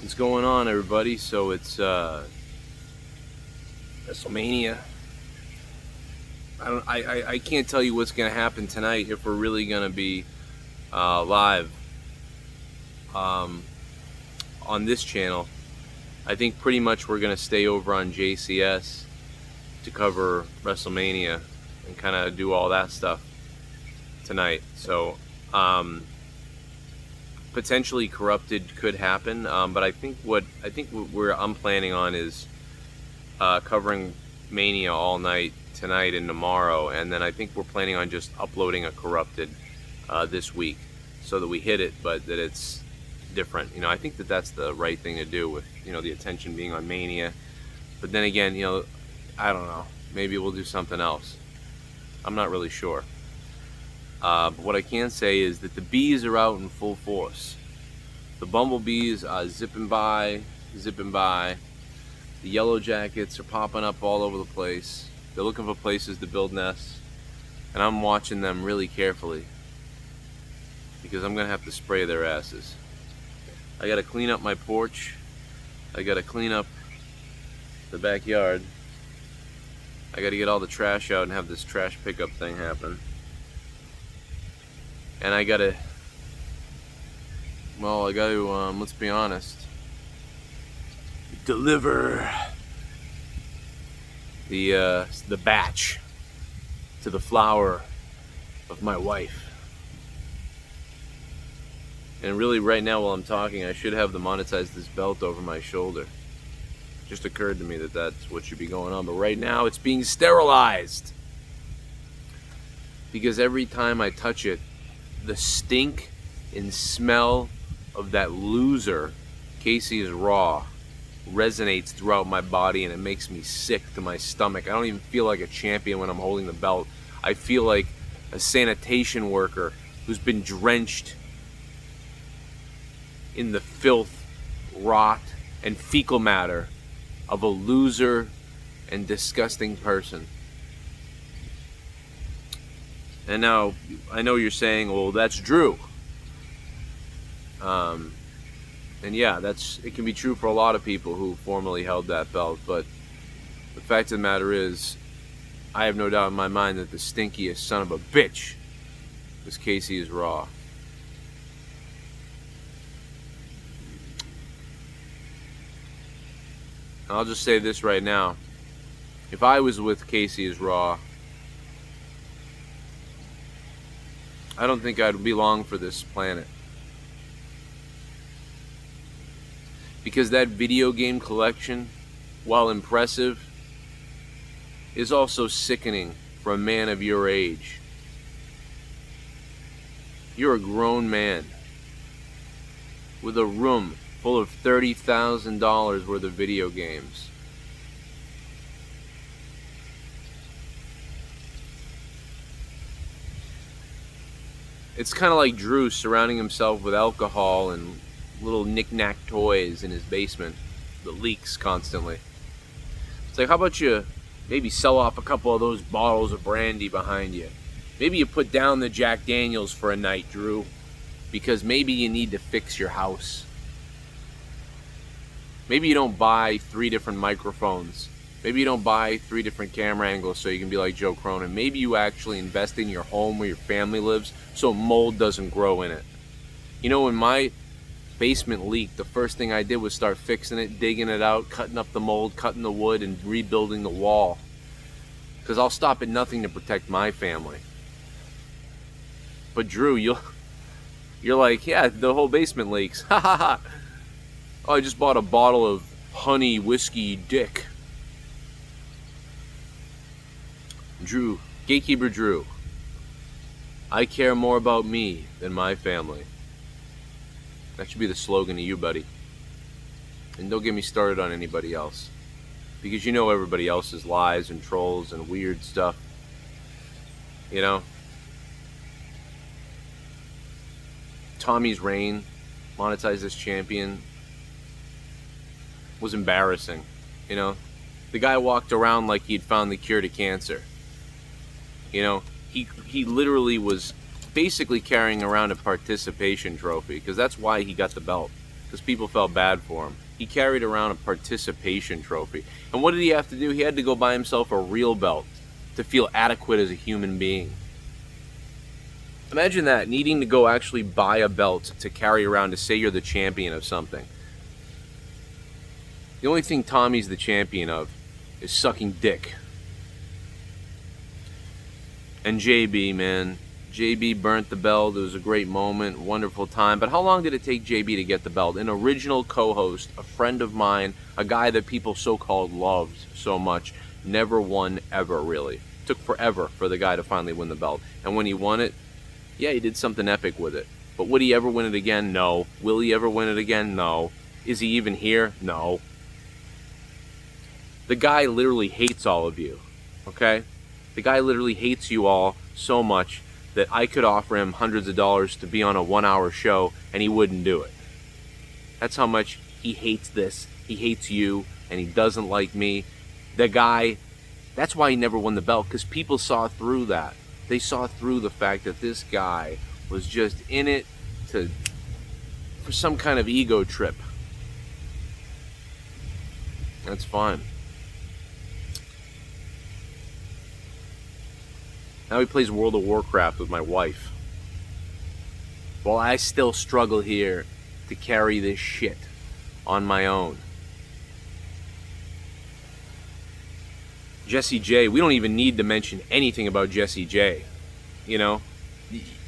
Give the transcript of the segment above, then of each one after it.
What's going on, everybody? So it's WrestleMania. I can't tell you what's gonna happen tonight if we're really gonna be live on this channel. I think pretty much we're gonna stay over on JCS to cover WrestleMania and kind of do all that stuff tonight. So potentially corrupted could happen, but I think what I'm planning on is covering Mania all night tonight and tomorrow, and then I think we're planning on just uploading a corrupted this week so that we hit it, but that it's different. I think that that's the right thing to do with the attention being on Mania. But then again, I don't know, maybe we'll do something else. I'm not really sure. But what I can say is that the bees are out in full force. The bumblebees are zipping by. The yellow jackets are popping up all over the place. They're looking for places to build nests, and I'm watching them really carefully because I'm gonna have to spray their asses. I gotta clean up my porch. I gotta clean up the backyard. I gotta get all the trash out and have this trash pickup thing happen. And I gotta, let's be honest, deliver the batch to the flower of my wife. And really right now while I'm talking, I should have the monetize this belt over my shoulder. It just occurred to me that that's what should be going on, but right now it's being sterilized. Because every time I touch it, the stink and smell of that loser, Casey is Raw, resonates throughout my body, and it makes me sick to my stomach. I don't even feel like a champion when I'm holding the belt. I feel like a sanitation worker who's been drenched in the filth, rot, and fecal matter of a loser and disgusting person. And now, I know you're saying, well, that's Drew. And yeah, it can be true for a lot of people who formerly held that belt, but the fact of the matter is, I have no doubt in my mind that the stinkiest son of a bitch is Casey is Raw. And I'll just say this right now. If I was with Casey is Raw, I don't think I'd be long for this planet. Because that video game collection, while impressive, is also sickening for a man of your age. You're a grown man with a room full of $30,000 worth of video games. It's kind of like Drew surrounding himself with alcohol and little knick-knack toys in his basement that leaks constantly. It's like, how about you maybe sell off a couple of those bottles of brandy behind you? Maybe you put down the Jack Daniels for a night, Drew, because maybe you need to fix your house. Maybe you don't buy 3 different microphones. Maybe you don't buy 3 different camera angles so you can be like Joe Cronin. Maybe you actually invest in your home where your family lives so mold doesn't grow in it. When my basement leaked, the first thing I did was start fixing it, digging it out, cutting up the mold, cutting the wood, and rebuilding the wall. Because I'll stop at nothing to protect my family. But Drew, you're like, yeah, the whole basement leaks. Ha ha ha. Oh, I just bought a bottle of honey whiskey dick. Drew, Gatekeeper Drew, I care more about me than my family. That should be the slogan to you, buddy. And don't get me started on anybody else. Because everybody else's lies and trolls and weird stuff. Tommy's reign, monetize this champion, was embarrassing. The guy walked around like he'd found the cure to cancer. He literally was basically carrying around a participation trophy, because that's why he got the belt. because people felt bad for him. He carried around a participation trophy. And what did he have to do? He had to go buy himself a real belt to feel adequate as a human being. Imagine that, needing to go actually buy a belt to carry around to say you're the champion of something. The only thing Tommy's the champion of is sucking dick. And JB, man. JB burnt the belt. It was a great moment, wonderful time. But how long did it take JB to get the belt? An original co-host, a friend of mine, a guy that people so-called loved so much, never won ever, really. Took forever for the guy to finally win the belt. And when he won it, yeah, he did something epic with it. But would he ever win it again? No. Will he ever win it again? No. Is he even here? No. The guy literally hates all of you, okay? The guy literally hates you all so much that I could offer him hundreds of dollars to be on a 1-hour show and he wouldn't do it. That's how much he hates this. He hates you and he doesn't like me. The guy, that's why he never won the belt, because people saw through that. They saw through the fact that this guy was just in it for some kind of ego trip. That's fine. Now he plays World of Warcraft with my wife, while I still struggle here to carry this shit on my own. Jesse J, we don't even need to mention anything about Jesse J. You know,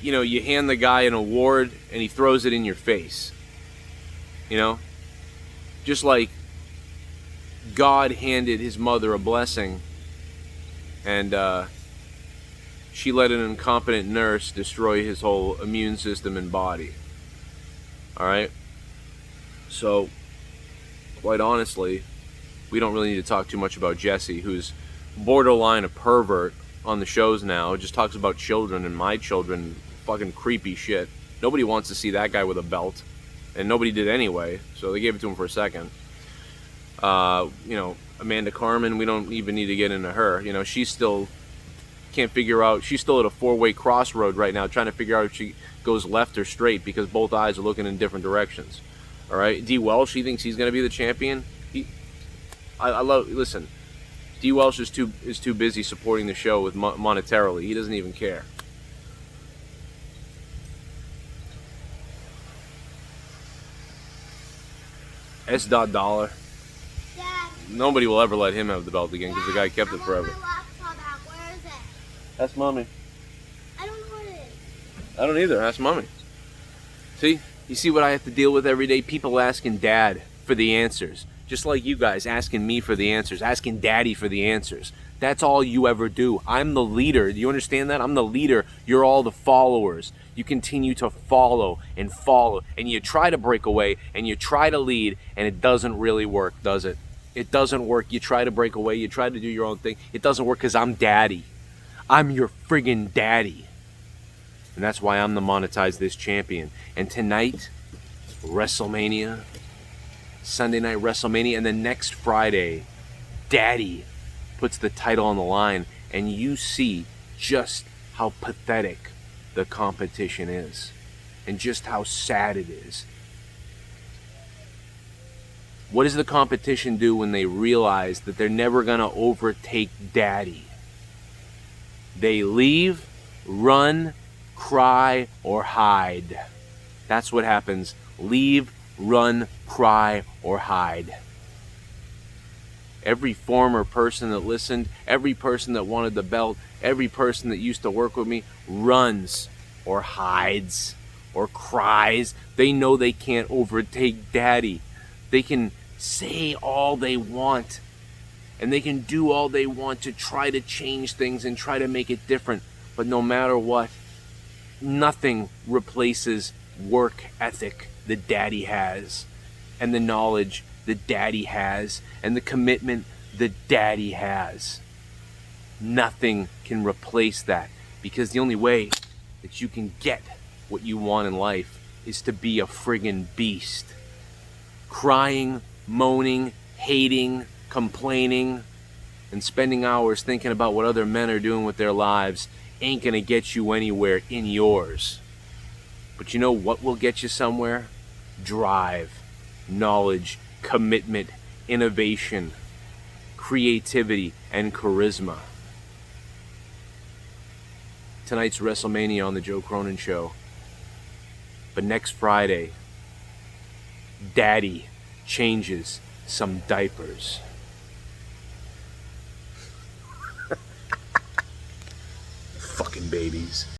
you hand the guy an award and he throws it in your face. You know, just like God handed his mother a blessing and she let an incompetent nurse destroy his whole immune system and body. Alright? So, quite honestly, we don't really need to talk too much about Jesse, who's borderline a pervert on the shows now. Just talks about children and my children. Fucking creepy shit. Nobody wants to see that guy with a belt. And nobody did anyway, so they gave it to him for a second. Amanda Carmen, we don't even need to get into her. You know, she still can't figure out, she's still at a 4-way crossroad right now trying to figure out if she goes left or straight because both eyes are looking in different directions. Alright, D. Welsh, he thinks he's going to be the champion. Listen, D. Welsh is too busy supporting the show with monetarily. He doesn't even care. S. Dollar. Dad, Nobody will ever let him have the belt again because the guy kept it I forever. want my laptop out. Where is it? Ask Mommy. I don't know what it is. I don't either. Ask Mommy. See? You see what I have to deal with every day? People asking Dad for the answers. Just like you guys asking me for the answers. Asking Daddy for the answers. That's all you ever do. I'm the leader. Do you understand that? I'm the leader. You're all the followers. You continue to follow. And you try to break away and you try to lead, and it doesn't really work, does it? It doesn't work. You try to break away. You try to do your own thing. It doesn't work because I'm Daddy. I'm your friggin' daddy. And that's why I'm the Monetize This champion. And tonight, WrestleMania, Sunday night WrestleMania, and then next Friday, Daddy puts the title on the line, and you see just how pathetic the competition is, and just how sad it is. What does the competition do when they realize that they're never going to overtake Daddy? They leave, run, cry, or hide. That's what happens. Leave, run, cry, or hide. Every former person that listened, every person that wanted the belt, every person that used to work with me runs or hides or cries. They know they can't overtake Daddy. They can say all they want and they can do all they want to try to change things and try to make it different. But no matter what, nothing replaces work ethic that Daddy has, and the knowledge that Daddy has, and the commitment that Daddy has. Nothing can replace that, because the only way that you can get what you want in life is to be a friggin' beast. Crying, moaning, hating, complaining, and spending hours thinking about what other men are doing with their lives ain't gonna get you anywhere in yours. But you know what will get you somewhere? Drive. knowledge, commitment, innovation, creativity, and charisma. Tonight's WrestleMania on the Joe Cronin Show. But next Friday, Daddy changes some diapers. Fucking babies.